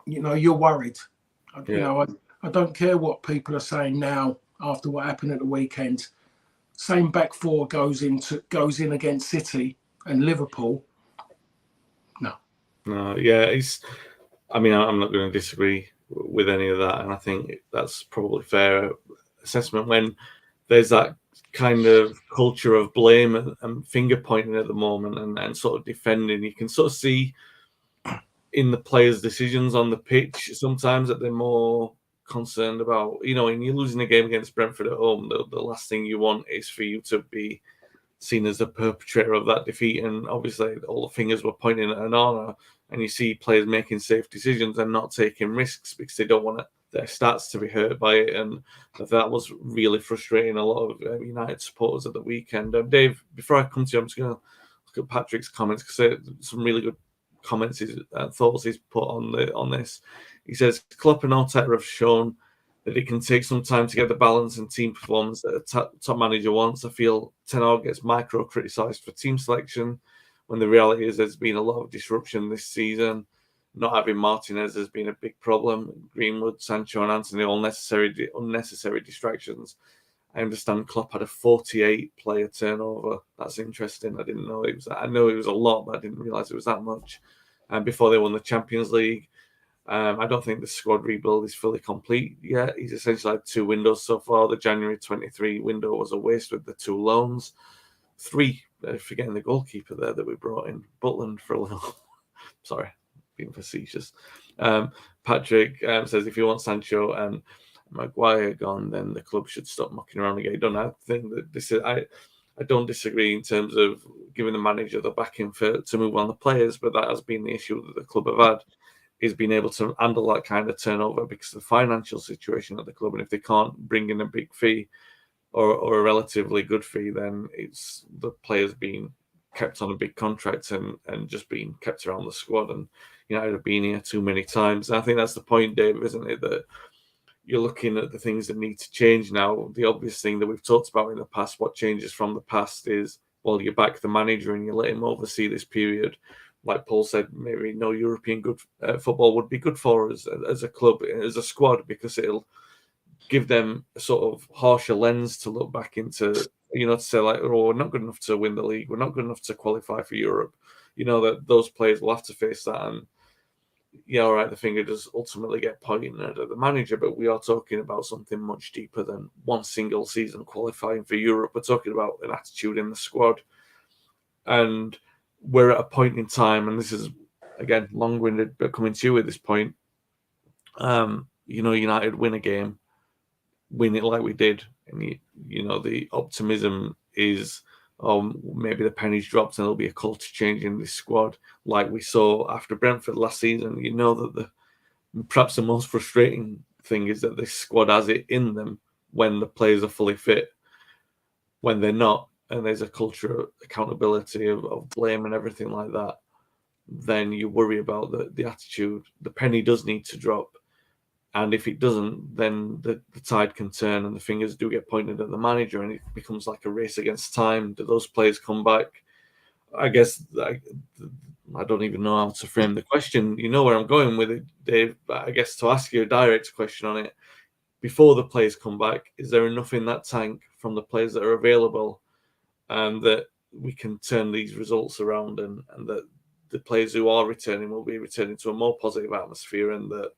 you're worried. I don't care what people are saying now after what happened at the weekend. Same back four goes in against City and Liverpool.
No, yeah, I'm not going to disagree with any of that, and I think that's probably fair assessment when there's that kind of culture of blame and finger pointing at the moment and sort of defending. You can sort of see in the players' decisions on the pitch sometimes that they're more concerned about, when you're losing a game against Brentford at home, the last thing you want is for you to be seen as the perpetrator of that defeat, and obviously all the fingers were pointing at Onana, and you see players making safe decisions and not taking risks because they don't want their stats to be hurt by it, and that was really frustrating a lot of United supporters at the weekend. Dave, before I come to you, I'm just going to look at Patrick's comments because some really good comments thoughts he's put on this. He says Klopp and Arteta have shown that it can take some time to get the balance and team performance that a top manager wants. I feel Ten Hag gets micro-criticised for team selection when the reality is there's been a lot of disruption this season. Not having Martinez has been a big problem. Greenwood, Sancho and Anthony, all unnecessary distractions. I understand Klopp had a 48-player turnover. That's interesting. I didn't know it was that. I know it was a lot, but I didn't realise it was that much. And before they won the Champions League, I don't think the squad rebuild is fully complete yet. He's essentially had 2 windows so far. The January 23 window was a waste with the 2 loans. 3, forgetting the goalkeeper there that we brought in, Butland for a little. Sorry, being facetious. Patrick says if you want Sancho and Maguire gone, then the club should stop mucking around again. I think that this is I don't disagree in terms of giving the manager the backing to move on the players, but that has been the issue that the club have had, is being able to handle that kind of turnover because of the financial situation at the club. And if they can't bring in a big fee or a relatively good fee, then it's the players being kept on a big contract and just being kept around the squad. And United have been here too many times. And I think that's the point, Dave, isn't it? That you're looking at the things that need to change now. The obvious thing that we've talked about in the past, what changes from the past is, well, you back the manager and you let him oversee this period. Like Paul said, maybe no European good football would be good for us as a club, as a squad, because it'll give them a sort of harsher lens to look back into, to say like, oh, we're not good enough to win the league. We're not good enough to qualify for Europe. That those players will have to face that. And yeah, all right, the finger does ultimately get pointed at the manager, but we are talking about something much deeper than one single season qualifying for Europe. We're talking about an attitude in the squad. And we're at a point in time, and this is, again, long-winded, but coming to you at this point, United win a game, win it like we did, and the optimism is, maybe the pennies dropped and there'll be a culture change in this squad, like we saw after Brentford last season. That perhaps the most frustrating thing is that this squad has it in them when the players are fully fit. When they're not, and there's a culture of accountability, of blame and everything like that, then you worry about the attitude. The penny does need to drop. And if it doesn't, then the tide can turn and the fingers do get pointed at the manager and it becomes like a race against time. Do those players come back? I guess I don't even know how to frame the question. You know where I'm going with it, Dave, but I guess to ask you a direct question on it, before the players come back, is there enough in that tank from the players that are available that we can turn these results around and that the players who are returning will be returning to a more positive atmosphere and that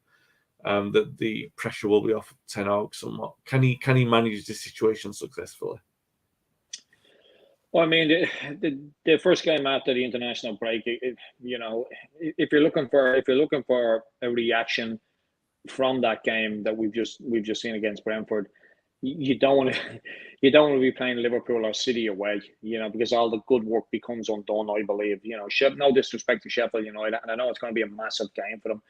the pressure will be off Ten Hag somewhat? Can he manage this situation successfully?
Well, I mean, the first game after the international break, if you're looking for a reaction from that game that we've just seen against Brentford, you don't want to be playing Liverpool or City away, because all the good work becomes undone, I believe. No disrespect to Sheffield United, and I know it's going to be a massive game for them,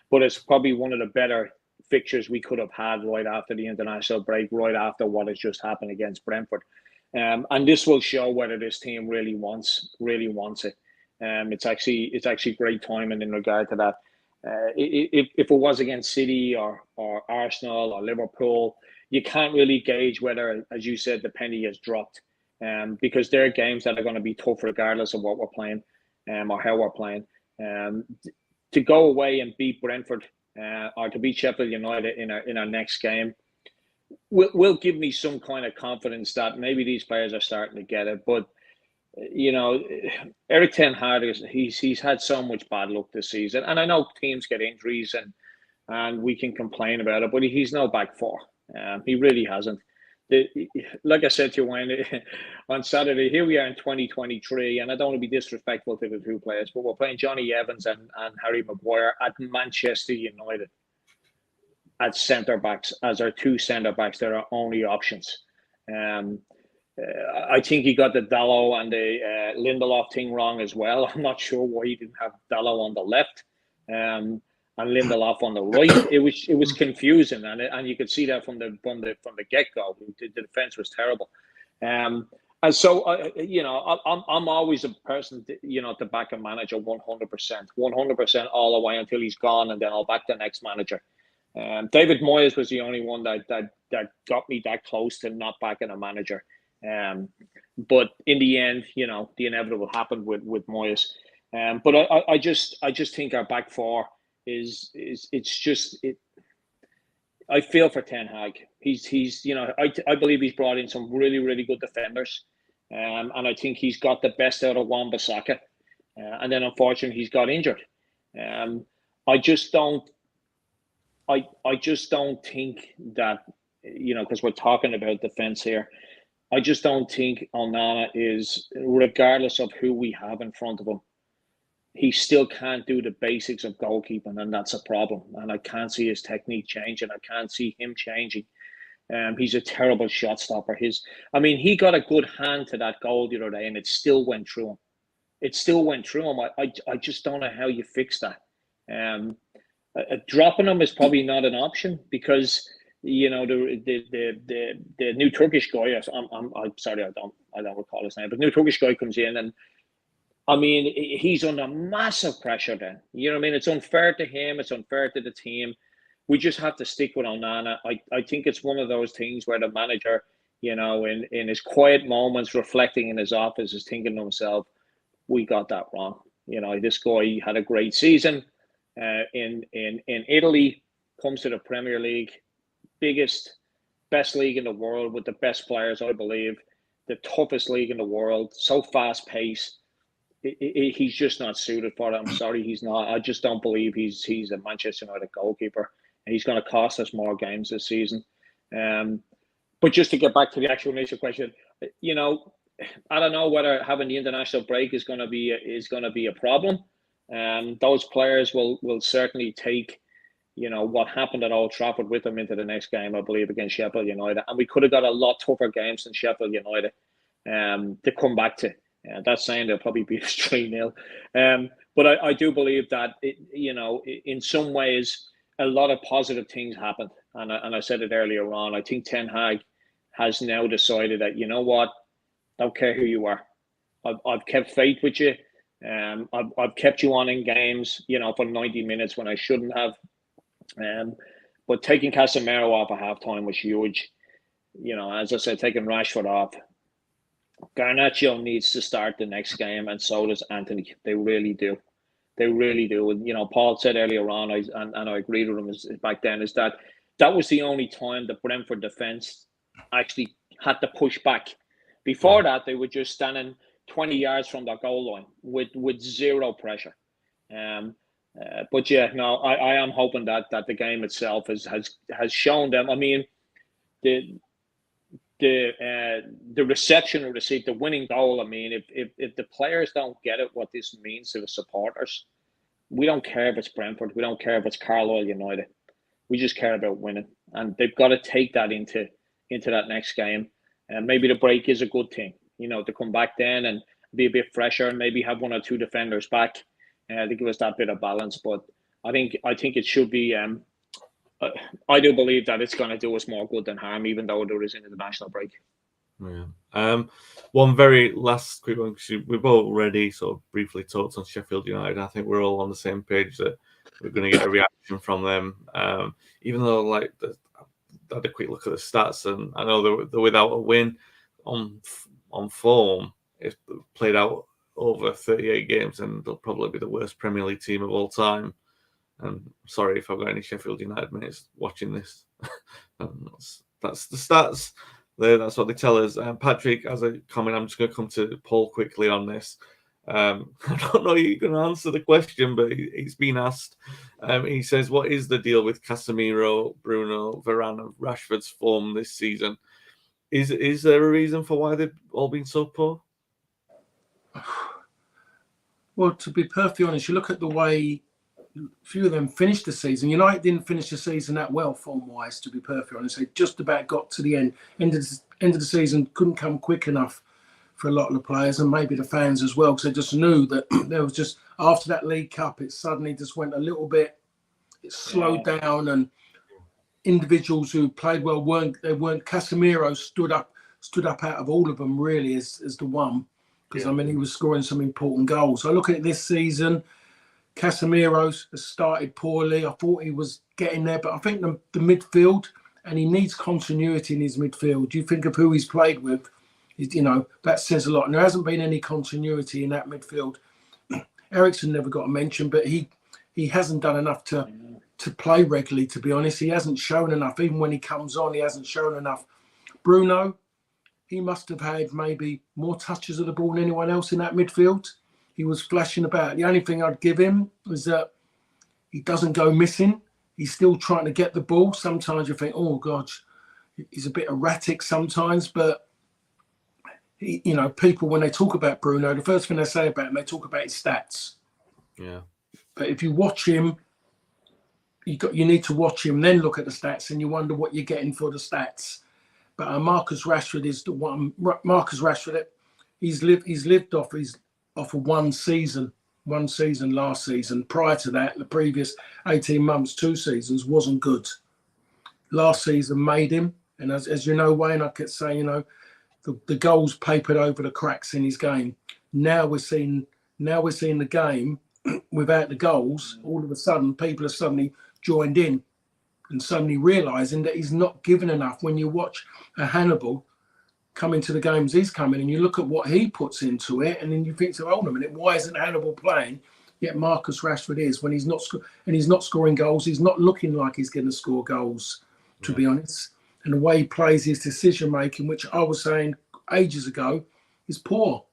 but it's probably one of the better fixtures we could have had right after the international break, right after what has just happened against Brentford. And this will show whether this team really wants it. It's actually great timing in regard to that. If it was against City or Arsenal or Liverpool, you can't really gauge whether, as you said, the penny has dropped, because there are games that are going to be tough regardless of what we're playing, or how we're playing. To go away and beat Brentford, or to beat Sheffield United in our next game, will give me some kind of confidence that maybe these players are starting to get it. But Erik ten Hag, he's had so much bad luck this season, and I know teams get injuries and we can complain about it, but he's no back four. He really hasn't. Like I said to you, Wayne, on Saturday, here we are in 2023, and I don't want to be disrespectful to the two players, but we're playing Johnny Evans and Harry Maguire at Manchester United at centre backs as our two centre backs. They're our only options. I think he got the Dalot and the Lindelof thing wrong as well. I'm not sure why he didn't have Dalot on the left and Lindelof on the right. It was confusing, and you could see that from the get go. The defense was terrible, and so I'm always a person to back a manager 100% all the way until he's gone, and then I'll back the next manager. David Moyes was the only one that got me that close to not backing a manager. But in the end, the inevitable happened with Moyes. But I just think our back four I feel for Ten Hag. I believe he's brought in some really, really good defenders. And I think he's got the best out of Wan-Bissaka. And then unfortunately he's got injured. I just don't think that, because we're talking about defense here, I just don't think Onana is, regardless of who we have in front of him, he still can't do the basics of goalkeeping, and that's a problem. And I can't see his technique changing. I can't see him changing. He's a terrible shot stopper. He got a good hand to that goal the other day, and it still went through him. I just don't know how you fix that. Dropping him is probably not an option because the new Turkish guy. I'm sorry, I don't recall his name, but the new Turkish guy comes in, and he's under massive pressure. Then it's unfair to him. It's unfair to the team. We just have to stick with Onana. I think it's one of those things where the manager, in his quiet moments, reflecting in his office, is thinking to himself, "We got that wrong." This guy had a great season in Italy. Comes to the Premier League. Best league in the world with the best players, I believe. The toughest league in the world, so fast paced. He's just not suited for it. I'm sorry, he's not. I just don't believe he's a Manchester United goalkeeper, and he's going to cost us more games this season. But just to get back to the actual initial question, I don't know whether having the international break is going to be a problem. Those players will certainly take what happened at Old Trafford with them into the next game, I believe, against Sheffield United. And we could have got a lot tougher games than Sheffield United to come back to. That's saying they'll probably beat us 3-0. But I do believe that, in some ways, a lot of positive things happened. And I said it earlier on. I think Ten Hag has now decided that, what, I don't care who you are. I've kept faith with you. I've kept you on in games, for 90 minutes when I shouldn't have. But taking Casemiro off at halftime was huge. As I said, taking Rashford off. Garnacho needs to start the next game, and so does Anthony. They really do. And, Paul said earlier on, and I agreed with him back then, is that was the only time the Brentford defence actually had to push back. Before that, they were just standing 20 yards from their goal line with zero pressure. But yeah, no, I am hoping that the game itself has shown them. The reception of the winning goal. If the players don't get it, what this means to the supporters, we don't care if it's Brentford, we don't care if it's Carlisle United. We just care about winning, and they've got to take that into that next game. And maybe the break is a good thing, to come back then and be a bit fresher, and maybe have one or two defenders back to give us that bit of balance. But I think it should be. I do believe that it's going to do us more good than harm, even though there is an international break.
Yeah. One very last quick one, because we've already sort of briefly talked on Sheffield United. I think we're all on the same page that we're going to get a reaction from them. Even though, I had a quick look at the stats, and I know they're without a win on form. It's played out over 38 games, and they'll probably be the worst Premier League team of all time. And sorry if I've got any Sheffield United mates watching this. That's the stats. That's what they tell us. Patrick, as a comment, I'm just going to come to Paul quickly on this. I don't know if you're going to answer the question, but it's been asked. He says, what is the deal with Casemiro, Bruno, Varane, and Rashford's form this season? Is there a reason for why they've all been so poor?
Well, to be perfectly honest, you look at the way a few of them finished the season. United didn't finish the season that well form-wise, to be perfectly honest. They just about got to the end of end of the season couldn't come quick enough for a lot of the players and maybe the fans as well, because they just knew that there was just, after that League Cup, it suddenly just went a little bit, it slowed down, and individuals who played well weren't. Casemiro stood up out of all of them really as the one, because I mean he was scoring some important goals. So I look at it this season, Casemiro has started poorly. I thought he was getting there, but I think the midfield, and he needs continuity in his midfield. You think of who he's played with, you know, that says a lot. And there hasn't been any continuity in that midfield. Eriksen never got a mention, but he hasn't done enough to play regularly, to be honest. He hasn't shown enough. Even when he comes on, he hasn't shown enough. Bruno, he must have had maybe more touches of the ball than anyone else in that midfield. He was flashing about. The only thing I'd give him is that he doesn't go missing. He's still trying to get the ball. Sometimes you think, oh, God, he's a bit erratic sometimes. But, you know, people, when they talk about Bruno, the first thing they say about him, they talk about his stats.
Yeah.
But if you watch him, you need to watch him, then look at the stats, and you wonder what you're getting for the stats. But Marcus Rashford is the one. Marcus Rashford, he's lived off of one season last season. Prior to that, the previous 18 months, 2 seasons, wasn't good. Last season made him, and as you know, Wayne, I could say, you know, the goals papered over the cracks in his game. Now we're seeing the game without the goals. All of a sudden, people are suddenly joined in and suddenly realising that he's not given enough. When you watch a Hannibal come into the games he's coming, and you look at what he puts into it, and then you think, so hold on a minute, why isn't Hannibal playing? Yet Marcus Rashford is. When he's not he's not scoring goals, he's not looking like he's going to score goals, to be honest. And the way he plays, his decision making, which I was saying ages ago, is poor.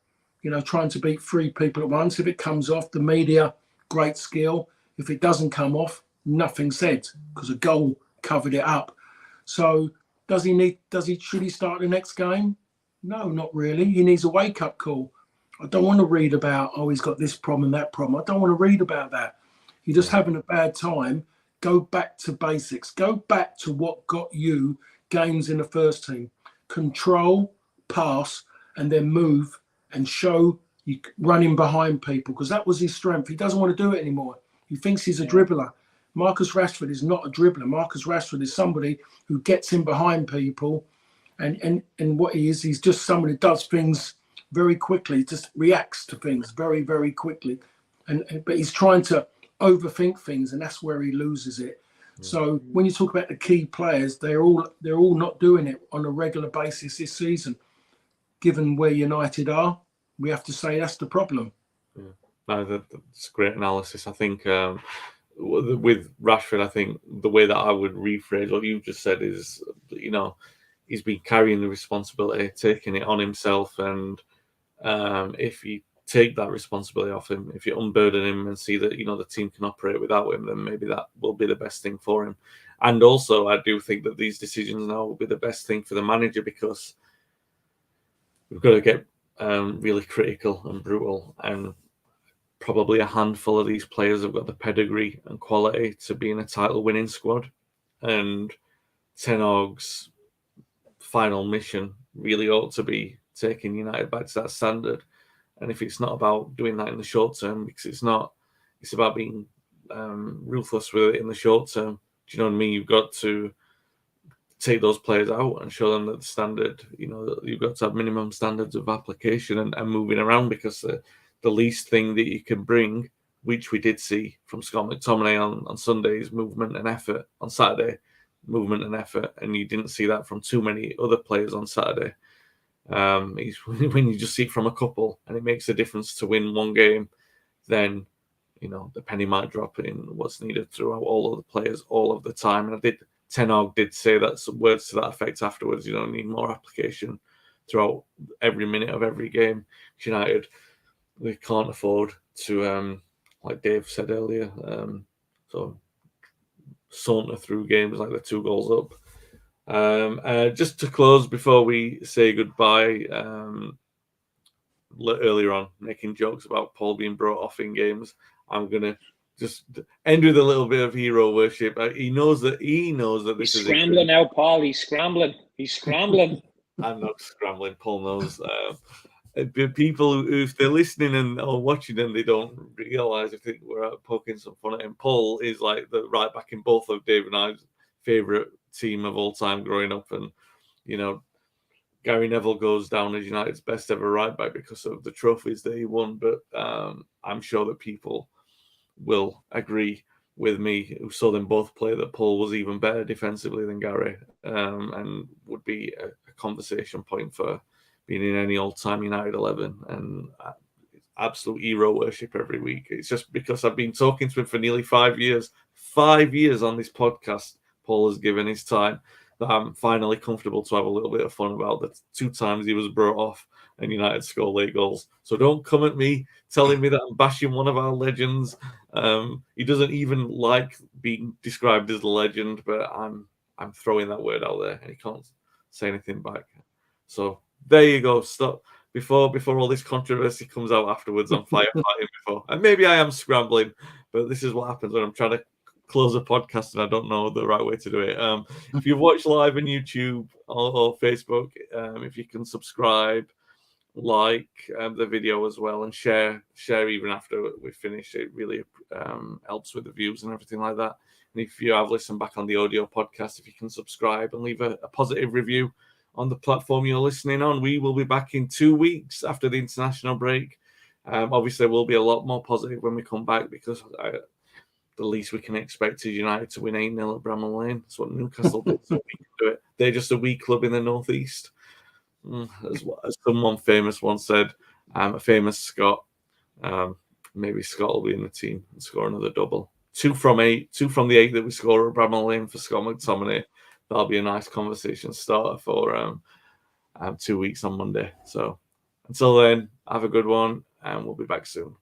You know, trying to beat 3 people at once. If it comes off, the media, great skill. If it doesn't come off, nothing said, because a goal covered it up. So should he start the next game? No, not really. He needs a wake-up call. I don't want to read about, oh, he's got this problem and that problem. I don't want to read about that. You're just having a bad time. Go back to basics. Go back to what got you games in the first team. Control, pass, and then move and show you running behind people, because that was his strength. He doesn't want to do it anymore. He thinks he's a dribbler. Marcus Rashford is not a dribbler. Marcus Rashford is somebody who gets in behind people, and what he is, he's just someone who does things very quickly, just reacts to things very, very quickly. But he's trying to overthink things, and that's where he loses it. So when you talk about the key players, they're all not doing it on a regular basis this season. Given where United are, we have to say that's the problem.
Yeah. No, that's great analysis. I think with Rashford, I think the way that I would rephrase what you just said is, you know, he's been carrying the responsibility, taking it on himself, and if you take that responsibility off him, if you unburden him and see that, you know, the team can operate without him, then maybe that will be the best thing for him. And also, I do think that these decisions now will be the best thing for the manager, because we've got to get really critical and brutal, and probably a handful of these players have got the pedigree and quality to be in a title-winning squad. And Ten Hag's final mission really ought to be taking United back to that standard. And if it's not about doing that in the short term, because it's not, it's about being ruthless with it in the short term. Do you know what I mean? You've got to take those players out and show them that the standard, you know, you've got to have minimum standards of application and moving around, because the least thing that you can bring, which we did see from Scott McTominay on Sunday, is movement and effort. On Saturday, movement and effort, and you didn't see that from too many other players on Saturday. When you just see it from a couple and it makes a difference to win one game, then, you know, the penny might drop in what's needed throughout all of the players all of the time. And Ten Hag did say that, some words to that effect afterwards. You don't need more application throughout every minute of every game. United, we can't afford to, like Dave said earlier, so saunter through games like they're 2 goals up. Just to close before we say goodbye, earlier on, making jokes about Paul being brought off in games, I'm gonna just end with a little bit of hero worship. He knows that this
he's
is
scrambling now, Paul. He's scrambling.
I'm not scrambling. Paul knows. People who, if they're listening and or watching and they don't realise, I think we're poking some fun at him. Paul is like the right back in both of Dave and I's favourite team of all time growing up, and you know, Gary Neville goes down as United's best ever right back because of the trophies that he won. But I'm sure that people will agree with me who saw them both play that Paul was even better defensively than Gary, and would be a conversation point for being in any all-time United 11. And absolute hero worship every week. It's just because I've been talking to him for nearly 5 years. 5 years on this podcast, Paul has given his time, that I'm finally comfortable to have a little bit of fun about the 2 times he was brought off and United score late goals. So don't come at me telling me that I'm bashing one of our legends. He doesn't even like being described as a legend, but I'm throwing that word out there and he can't say anything back. So there you go. Stop before all this controversy comes out afterwards. I'm firefighting before, and maybe I am scrambling, but this is what happens when I'm trying to close a podcast and I don't know the right way to do it. If you watch live on YouTube or Facebook, if you can subscribe, like the video as well, and share even after we finish, it really helps with the views and everything like that. And if you have listened back on the audio podcast, if you can subscribe and leave a positive review on the platform you're listening on. We will be back in 2 weeks after the international break. Obviously, we'll be a lot more positive when we come back because the least we can expect is United to win 8-0 at Bramall Lane. That's what Newcastle did, so we can do it. They're just a weak club in the northeast. As someone famous once said, a famous Scot. Maybe Scott will be in the team and score another double. 2 from the 8 that we score at Bramall Lane for Scott McTominay. That'll be a nice conversation starter for 2 weeks on Monday. So until then, have a good one, and we'll be back soon.